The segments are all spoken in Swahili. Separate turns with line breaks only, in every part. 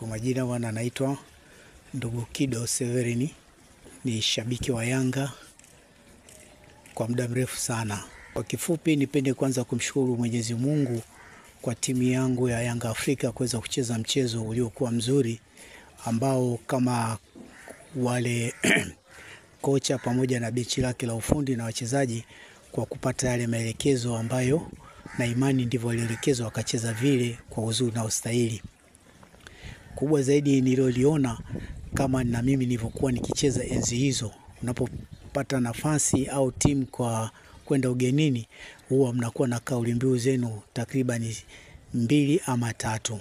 Kwa majina wana naitwa ndugu Kido Severini, ni shabiki wa Yanga kwa muda mrefu sana. Kwa kifupi, nipende kwanza kumshukuru Mwenyezi Mungu kwa timu yangu ya Yanga Afrika kuweza kucheza mchezo uliokuwa mzuri, ambao kama wale kocha pamoja na benchi lake la ufundi na wachezaji kwa kupata yale maelekezo ambayo na imani ndivyo walielekezwa wakacheza vile kwa uzuri na ustahili. Kubwa zaidi nililoliona kama na mimi nilivyokuwa nikicheza enzi hizo, unapopata nafasi au timu kwa kwenda ugenini, huwa mnakuwa na kauli mbiu zenu takriban 2 ama 3.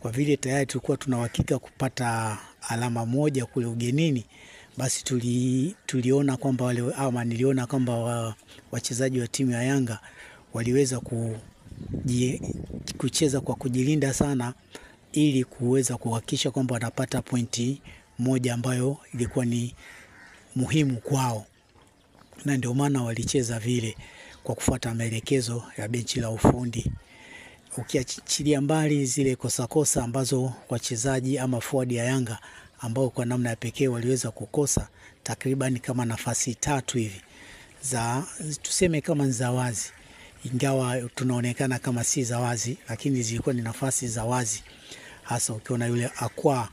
Kwa vile tayari tulikuwa tuna uhakika kupata alama moja kule ugenini, basi tuliona kwamba niliona kwamba wachezaji wa timu ya Yanga waliweza kucheza kwa kujilinda sana, ili kuweza kuhakikisha kwamba wanapata pointi moja ambayo ilikuwa ni muhimu kwao, na ndio maana walicheza vile kwa kufuata maelekezo ya benchi la ufundi. Ukiachilia mbali zile kosa ambazo wachezaji ama forward ya Yanga ambao kwa namna ya pekee waliweza kukosa takriban kama nafasi 3 hivi za tuseme kama za wazi, ingawa tunaonekana kama si za wazi, lakini zilikuwa ni nafasi za wazi. Hasa ukiona yule Akwa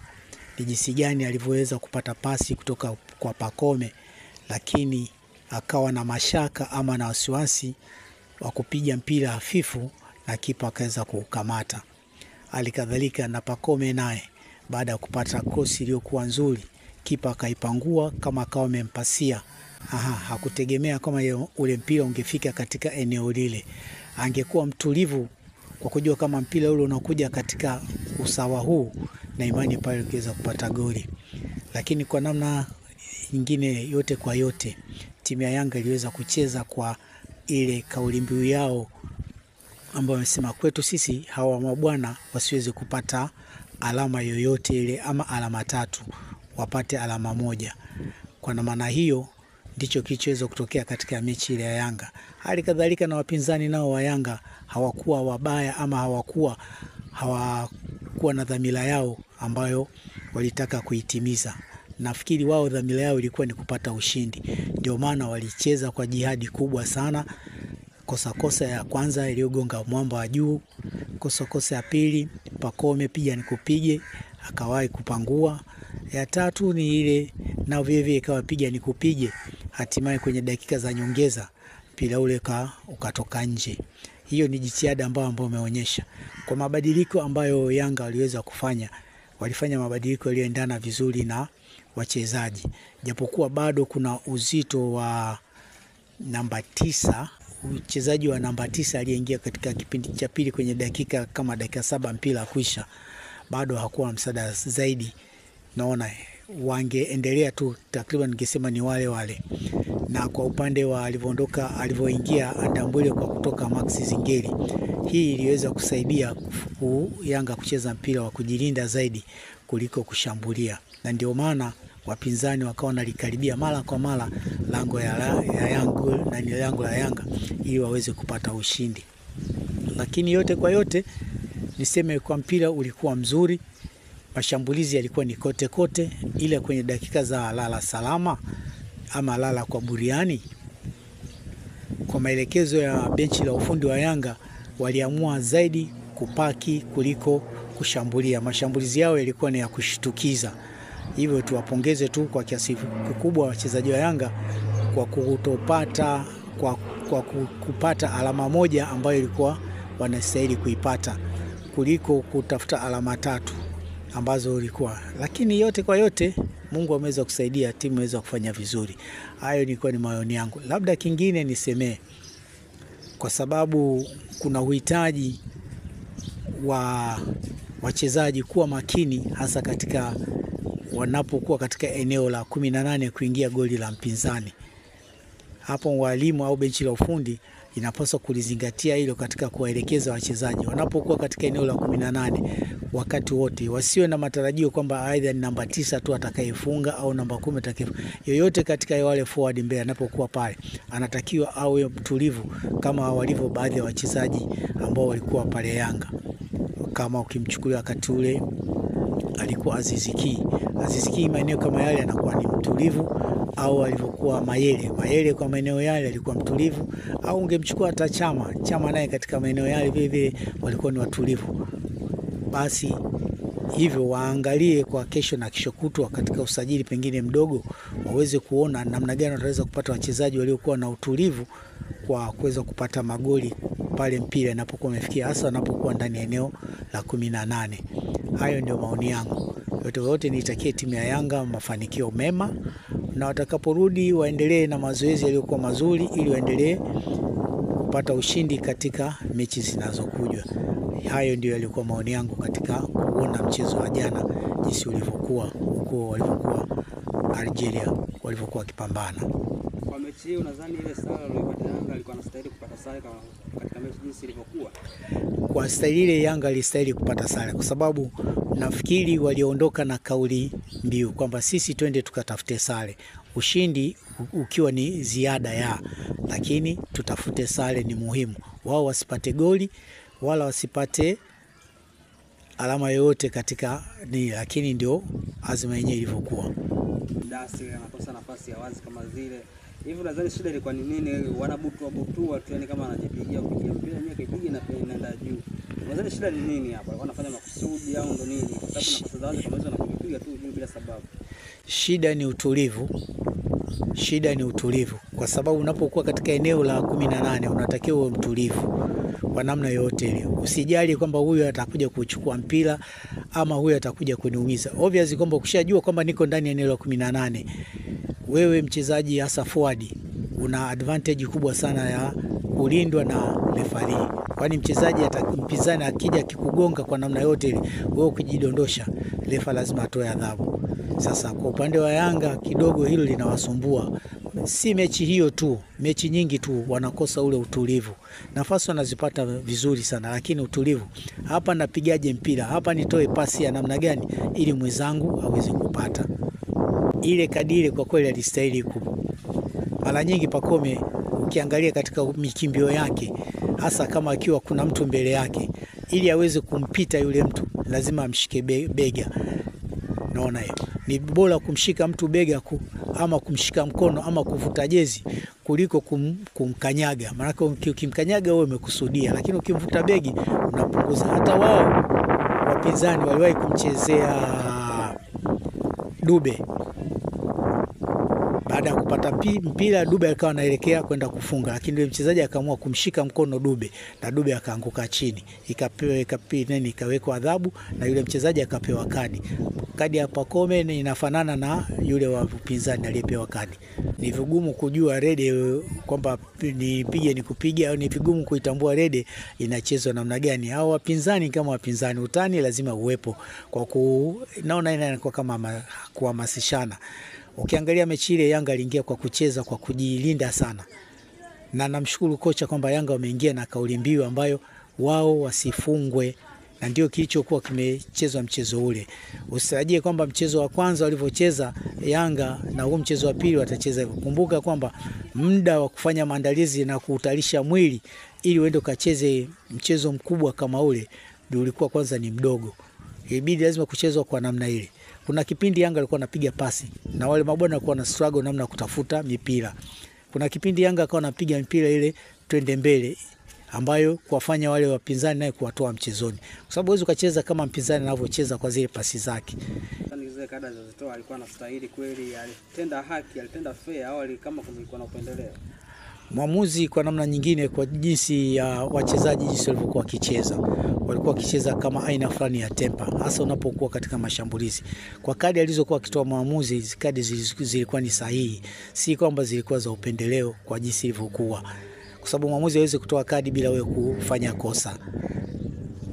ni jinsi gani alivyoweza kupata pasi kutoka kwa Pakome, lakini akawa na mashaka ama na wasiwasi wa kupiga mpira hafifu na kipa akaweza kukamata. Alikadhalika na Pakome naye, baada ya kupata cross iliyokuwa nzuri, kipa akaipangua kama akawa amempasia. Hakutegemea kama ule mpira ungefika katika eneo lile. Angekuwa mtulivu kwa kujua kama mpira ule unakuja katika usawa huu, na imani pale ungeweza kupata goli. Lakini kwa namna nyingine, yote kwa yote, timu ya Yanga iliweza kucheza kwa ile kauli mbiu yao ambayo wamesema kwetu sisi hawa mabwana wasiweze kupata alama yoyote ile, ama alama 3, wapate alama 1. Kwa maana hiyo ndicho kilichoweza kutokea katika mechi ile ya Yanga. Hali kadhalika na wapinzani nao wa Yanga hawakuwa wabaya ama hawakuwa na dhamira yao ambayo walitaka kuitimiza. Nafikiri wao dhamira yao ilikuwa ni kupata ushindi. Ndio maana walicheza kwa jihadi kubwa sana. Kosa ya kwanza iliyogonga mwamba wa juu, kosa ya pili Pakome pia ni kupige, akawahi kupangua. Ya 3 ni ile na vile ikawa piga ni kupige, hatimaye kwenye dakika za nyongeza mpira ule ukatoka nje. Hiyo ni jitihada ambayo wameonyesha. Kwa mabadiliko ambayo Yanga waliweza kufanya, walifanya mabadiliko yaliyoendana vizuri na wachezaji. Japokuwa bado kuna uzito wa namba 9, mchezaji wa namba 9 aliyeingia katika kipindi cha pili kwenye dakika 7 mpira kwisha, bado hakuwa msaada zaidi. Naona wangeendelea tu, takriban ningesema ni wale. Na kwa upande wa alivyoingia Andambwile kwa kutoka Max Zingeli, hii iliweza kusaidia Yanga kucheza mpira wa kujilinda zaidi kuliko kushambulia, na ndio maana wapinzani wakawa wanalikaribia mara kwa mara lango la Yanga ili waweze kupata ushindi. Lakini yote kwa yote, niseme kwa mpira ulikuwa mzuri, mashambulizi yalikuwa ni kote, ile kwenye dakika za lala salama ama lala kwa buriani, kwa maelekezo ya benchi la ufundi wa Yanga, waliamua zaidi kupaki kuliko kushambulia. Mashambulizi yao yalikuwa ni ya kushtukiza. Hivyo tuwapongeze tu kwa kiasi kikubwa wachezaji wa Yanga kwa kupata alama 1 ambayo ilikuwa wanastahili kuipata, kuliko kutafuta alama 3 ambazo ilikuwa. Lakini yote kwa yote, Mungu ameweza kusaidia, timu imeweza kufanya vizuri. Hayo ilikuwa ni maoni yangu. Labda kingine nisemee, kwa sababu kuna uhitaji wa wachezaji kuwa makini, hasa katika wanapokuwa katika eneo la 18 kuingia goli la mpinzani. Hapo walimu au benchi la ufundi inapaswa kulizingatia hilo katika kuwaelekeza wachezaji wanapokuwa katika eneo la 18, wakati wote wasiwe na matarajio kwamba aidha ni namba 9 tu atakayefunga au namba 10 atakayefunga. Yoyote katika wale forward mbele anapokuwa pale, anatakiwa awe mtulivu kama walivyo baadhi ya wachezaji ambao walikuwa pale Yanga. Kama ukimchukulia wakati ule alikuwa Aziz Ki. Aziz Ki maeneo kama yale anakuwa ni mtulivu, au alivyokuwa Mayele kwa maeneo yale alikuwa mtulivu, au ungemchukua hata Chama naye katika maeneo yale vile vile walikuwa ni watulivu. Basi hivyo waangalie kwa kesho na kesho kutwa katika usajili pengine mdogo, waweze kuona namna gani wataweza kupata wachezaji waliokuwa na utulivu kwa kuweza kupata magoli pale mpira inapokuwa umefikia, hasa wanapokuwa ndani ya eneo la 18. Hayo ndio maoni yangu. Yote nitakie timu ya Yanga mafanikio mema, na watakaporudi waendelee na mazoezi yaliyokuwa mazuri ili waendelee kupata ushindi katika mechi zinazokuja. Hayo ndio yalikuwa maoni yangu katika kuona mchezo wa jana jinsi ulivyokuwa, huko walivyokuwa Algeria walivyokuwa kipambana.
Kwa mechi hii unadhani ile sare aliyopata Yanga alikuwa anastahili kupata sare katika mechi jinsi ilivyokuwa?
Kwa staili ile Yanga alistahili kupata sare, kwa sababu nafikiri waliondoka na kauli mbiu kwamba sisi twende tukatafute sare, ushindi ukiwa ni ziada ya, lakini tutafute sare ni muhimu. Wao wasipate goli wala wasipate alama yoyote katika ni, lakini ndio azima yenyewe ilivyokuwa.
Dasi anakosa nafasi ya wazi kama zile. Hivi nadhani shida ilikuwa ni nini? Wanabutua tu, yani kama anajipigia kupigia mpira yenyewe kipiga na pia inaenda juu. Nadhani shida ni nini hapa? Wanafanya makusudi au ndo nini? Kwa sababu nafasi za wazi kama hizo wanapiga tu juu bila sababu.
Shida ni utulivu. Kwa sababu unapokuwa katika eneo la 18 unatakiwa uwe mtulivu kwa namna yote ile. Usijali kwamba huyu atakuja kuchukua mpira ama huyu atakuja kuniumiza. Obviously kwamba ukishajua kwamba niko ndani ya eneo la 18, wewe mchezaji hasa forward una advantage kubwa sana ya kulindwa na referee. Kwani mchezaji mpinzani akija kikugonga kwa namna yote ile, wewe ukijidondosha, refa lazima atoe adhabu. Sasa kwa upande wa Yanga kidogo hilo linawasumbua. Si mechi hiyo tu, mechi nyingi tu wanakosa ule utulivu. Nafasi wanazipata vizuri sana, lakini utulivu. Hapa napigaje mpira? Hapa nitoe pasi ya namna gani ili mwenzangu aweze kupata? Ile kadiri kwa kweli alistahili mara nyingi Pacome, ukiangalia katika mikimbio yake, hasa kama akiwa kuna mtu mbele yake, ili aweze kumpita yule mtu lazima amshike bega. Naona hiyo ni bora kumshika mtu bega ama kumshika mkono ama kuvuta jezi kuliko kumkanyaga. Maana ukimkanyaga wewe umekusudia, lakini ukimvuta begi unapunguza. Hata wao wapinzani waliwahi kumchezea Dube. Baada ya kupata mpira Dube akawa anaelekea kwenda kufunga, lakini yule mchezaji akaamua kumshika mkono Dube na Dube akaanguka chini. Ikawekwa adhabu na yule mchezaji akapewa kadi. Kadi ya Pacome inafanana na yule wa upinzani aliyepewa kadi. Ni vigumu kujua rede kwamba nipige nikupiga, au ni vigumu kuitambua rede inachezwa namna gani. Hao wapinzani kama wapinzani, utani lazima uwepo kwa naona inakuwa kama kuhamasishana. Ukiangalia mechi ile Yanga aliingia kwa kucheza kwa kujilinda sana. Na namshukuru kocha kwamba Yanga wameingia na kauli mbiu ambayo wao wasifungwe, na ndio kilichokuwa kimechezwa mchezo ule. Usitarajie kwamba mchezo wa kwanza walivyocheza Yanga na huu mchezo wa pili watacheza hivyo. Kumbuka kwamba muda wa kufanya maandalizi na kuutalisha mwili ili uende ukacheze mchezo mkubwa kama ule ndio ulikuwa kwanza ni mdogo. Ilibidi lazima kuchezwa kwa namna ile. Kuna kipindi Yanga alikuwa anapiga pasi na wale mabwana walikuwa na struggle namna kutafuta mipira. Kuna kipindi Yanga akawa anapiga mpira ile twende mbele, ambayo kuwafanya wale wapinzani naye kuwatoa mchezoni. Kwa sababu huwezi ukacheza kama mpinzani anavyocheza kwa zile pasi zake.
Zile kada zilizotoa alikuwa anastahili kweli, alitenda haki, alitenda fair au kama kulikuwa na upendeleo?
Mwamuzi kwa namna nyingine, kwa jinsi ya wachezaji jinsi walivyokuwa wakicheza, walikuwa wakicheza kama aina fulani ya tempa, hasa unapokuwa katika mashambulizi. Kwa kadi alizokuwa akitoa mwamuzi, hizo kadi zilikuwa ni sahihi, si kwamba zilikuwa za upendeleo kwa jinsi ilivyokuwa. Kwa sababu mwamuzi hawezi kutoa kadi bila wewe kufanya kosa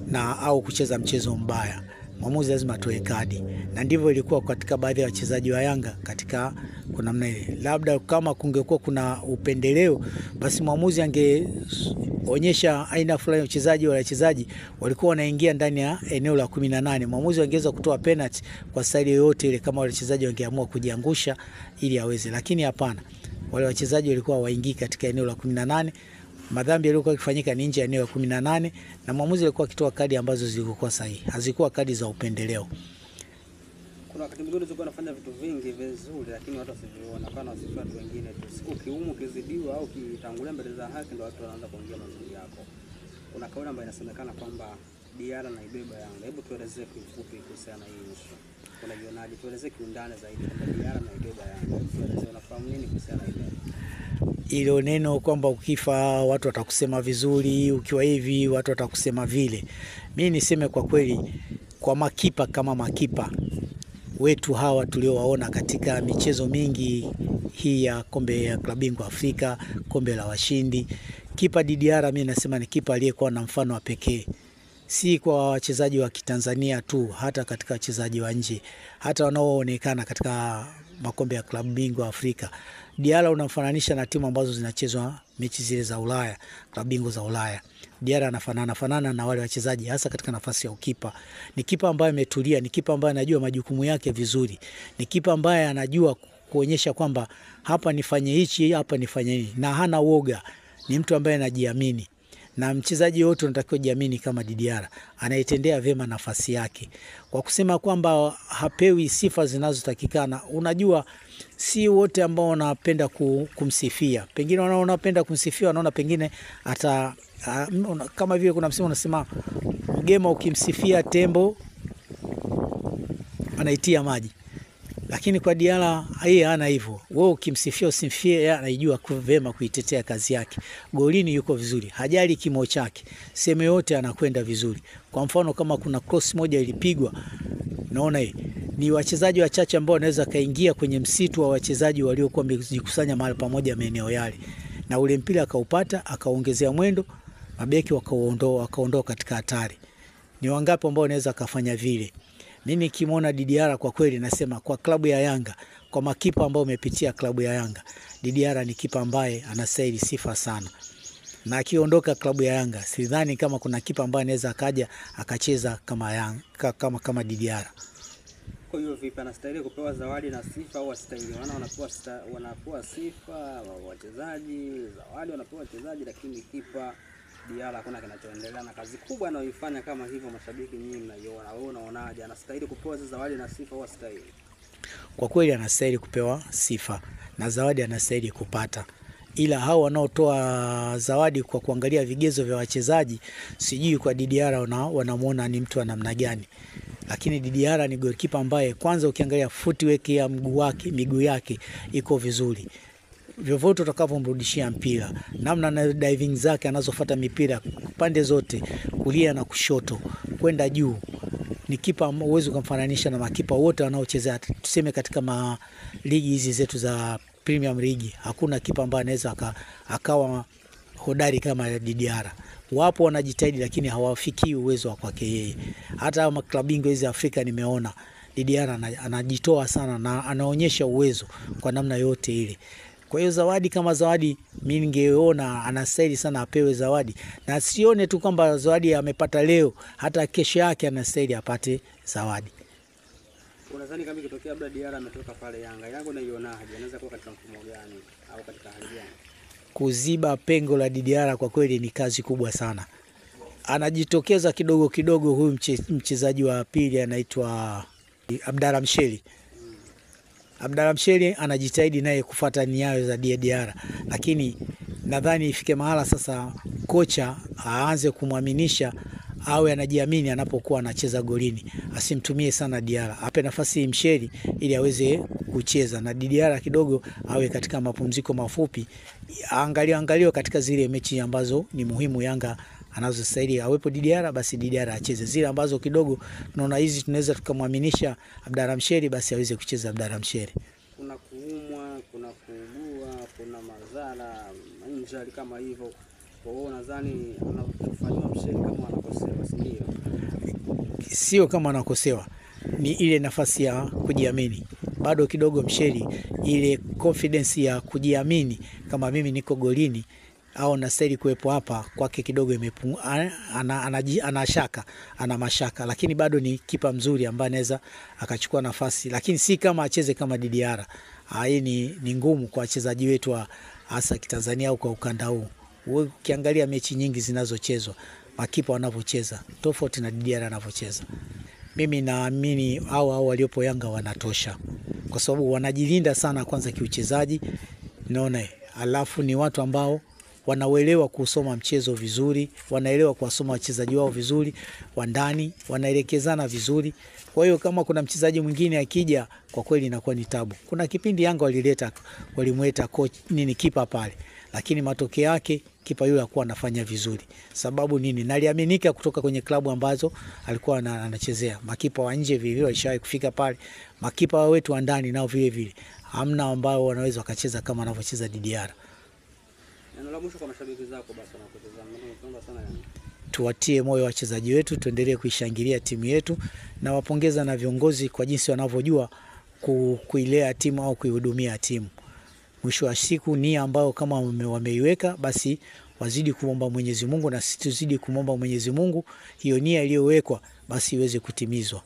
na au kucheza mchezo mbaya. Mwamuzi lazima atoe kadi, na ndivyo ilikuwa katika baadhi ya wachezaji wa Yanga katika kuna namna ile. Labda kama kungekuwa kuna upendeleo, basi mwamuzi angeonyesha aina fulani ya wachezaji, wale wachezaji walikuwa wanaingia ndani ya eneo la 18. Mwamuzi angeweza kutoa penalty kwa staili yoyote ile kama wale wachezaji wangeamua kujiangusha ili aweze, lakini hapana. Wale wachezaji walikuwa waingii katika eneo la 18. Madhambi yalikuwa yakifanyika ni nje ya eneo la 18 na mwamuzi alikuwa akitoa kadi ambazo zilikuwa sahihi. Hazikuwa kadi za upendeleo.
Kuna wakati mwingine tulikuwa tunafanya vitu vingi vizuri lakini watu wasiviona, kana wasifia watu wengine tu. Siku kiumu kizidiwa au kitangulia mbele za haki ndio watu wanaanza kuongea mazuri yako. Kuna kauli ambayo inasemekana kwamba Diarra naibeba Yanga. Hebu tuelezee kwa ufupi kuhusiana na hii issue. Unajionaje? Tuelezee kiundani zaidi kwamba Diarra naibeba Yanga. Tuelezee unafahamu nini kuhusiana na hilo?
Ilo neno kwamba ukifa watu watakusema vizuri, ukiwa hivi watu watakusema vile. Mimi niseme kwa kweli, kwa makipa kama makipa wetu hawa tuliowaona katika michezo mingi hii ya kombe ya klabu bingwa Afrika, kombe la washindi, kipa Diarra mimi nasema ni kipa aliyekuwa na mfano wa pekee. Si kwa wachezaji wa Kitanzania tu, hata katika wachezaji wa nje, hata wanaoonekana katika makombe ya klabu bingwa Afrika. Diarra unamfananisha na timu ambazo zinachezwa mechi zile za Ulaya, klabu bingwa za Ulaya. Diarra anafanana na wale wachezaji, hasa katika nafasi ya ukipa. Ni kipa ambaye ametulia, ni kipa ambaye anajua majukumu yake vizuri. Ni kipa ambaye anajua kuonyesha kwamba hapa nifanye hichi, hapa nifanye hili, na hana woga. Ni mtu ambaye anajiamini. Na mchezaji wote unatakiwa jiamini kama Diarra, anaitendea vema nafasi yake. Kwa kusema kwamba hapewi sifa zinazotakikana, unajua si wote ambao wanapenda kumsifia. Pengine wanaopenda kumsifia wanaona pengine hata kama vile kuna msemo unasema mgema ukimsifia tembo anaitia maji. Lakini kwa Diarra yeye hana hivyo. Wewe ukimsifia usimfie, yeye anajua vema kuitetea kazi yake. Golini yuko vizuri, hajali kimo chake. Sema yote anakwenda vizuri. Kwa mfano kama kuna cross moja ilipigwa, naona hii ni wachezaji wachache ambao wanaweza kaingia kwenye msitu wa wachezaji waliokuwa wamejikusanya mahali pamoja maeneo yale. Na ule mpira akaupata, akaongezea mwendo, mabeki wakaondoa katika hatari. Ni wangapi ambao wanaweza kufanya vile? Mimi kimona Diarra kwa kweli nasema kwa klabu ya Yanga, kwa makipa ambao umepitia klabu ya Yanga, Diarra ni kipa ambaye anastahili sifa sana. Na akiondoka klabu ya Yanga, sidhani kama kuna kipa ambaye anaweza akaja akacheza kama Yanga, kama Diarra.
Kwa hiyo vipi, anastahili kupewa zawadi na sifa au astahili? Wanapewa sifa wachezaji, zawadi wanapewa wachezaji, lakini kipa Diarra hakuna kinachoendelea na kazi kubwa anayoifanya kama hivyo. Mashabiki nyinyi mnaiona, wewe unaonaje, anastahili kupewa zawadi na sifa au astahili?
Kwa kweli anastahili kupewa sifa na zawadi anastahili kupata. Ila hao wanaotoa zawadi kwa kuangalia vigezo vya wachezaji, sijui kwa Diarra wanamuona ni mtu wa namna gani. Lakini Diarra ni goalkeeper ambaye kwanza ukiangalia footwork ya miguu yake iko vizuri. Vyovyote utakavomrudishia mpira, namna na diving zake anazofuata mipira pande zote, kulia na kushoto, kwenda juu, ni kipa uwezo kumfananisha na makipa wote wanaocheza tuseme katika ligi hizi zetu za Premier League. Hakuna kipa ambaye anaweza akawa hodari kama Diarra. Wapo wanajitahidi lakini hawafiki uwezo wa kwake yeye. Hata maklabu bingwa hizi Afrika nimeona Diarra anajitoa sana na anaonyesha uwezo kwa namna yote ile. Kwa hiyo zawadi kama zawadi, mimi ningeona anastahili sana apewe zawadi. Na sione tu kwamba zawadi amepata leo, hata kesho yake anastahili apate zawadi.
Unadhani kama ikitokea labda Diarra ametoka pale Yanga, Yanga unaionaje? Anaweza kuwa katika mfumo gani au katika hali gani?
Kuziba pengo la Diarra kwa kweli ni kazi kubwa sana. Anajitokeza kidogo kidogo huyu mchezaji wa pili anaitwa Abdallah Msheli. Abdallah Msheli anajitahidi naye kufuata nyayo za Diarra, lakini nadhani ifike mahala sasa kocha aanze kumwaminisha, awe anajiamini anapokuwa anacheza golini, asimtumie sana Diarra, ape nafasi Msheli ili aweze kucheza, na Diarra kidogo awe katika mapumziko mafupi, angalia katika zile mechi ambazo ni muhimu Yanga anazostahili awepo Diarra, basi Diarra acheze zile ambazo kidogo tunaona hizi tunaweza tukamwaminisha Abdallah Msheli, basi aweze kucheza Abdallah Msheli.
Kuna kuumwa, kuna kuugua, kuna madhara injury kama hivyo. Kwa hiyo nadhani anafanywa Msheli kama anakosewa, si ndio?
Sio kama anakosewa, ni ile nafasi ya kujiamini. Bado kidogo Msheli ile confidence ya kujiamini kama mimi niko golini au nastahili kuwepo hapa, kwake kidogo imepungua, ana mashaka, lakini bado ni kipa mzuri ambaye anaweza akachukua nafasi, lakini si kama acheze kama Diarra. Hii ni ngumu kwa wachezaji wetu hasa Kitanzania au kwa ukanda huu. Ukiangalia mechi nyingi zinazochezwa, makipa wanavyocheza tofauti na Diarra anavyocheza. mimi naamini hao waliopo Yanga wanatosha, kwa sababu wanajilinda sana kwanza kiuchezaji, naona. Alafu ni watu ambao wanauelewa kusoma mchezo vizuri, wanaelewa kuwasoma wachezaji wao vizuri, wa ndani wanaelekezana vizuri. Kwa hiyo kama kuna mchezaji mwingine akija, kwa kweli inakuwa ni tabu. Kuna kipindi Yanga walimleta coach kipa pale, lakini matokeo yake kipa yule hakuwa anafanya vizuri. Sababu nini? Naliaminika kutoka kwenye klabu ambazo alikuwa anachezea. Makipa wa nje vile walishawahi kufika pale, makipa wetu wa ndani nao vile vile hamna ambao wanaweza wakacheza kama anavyocheza Didiara.
Neno la mwisho kwa mashabiki zako basi na kutazama sana yani.
Tuwatie moyo wachezaji wetu, tuendelee kuishangilia timu yetu, na wapongeza na viongozi kwa jinsi wanavyojua kuilea timu au kuihudumia timu. Mwisho wa siku nia ambao kama wameiweka, basi wazidi kuomba Mwenyezi Mungu na sisi tuzidi kumomba Mwenyezi Mungu hiyo nia iliyowekwa basi iweze kutimizwa.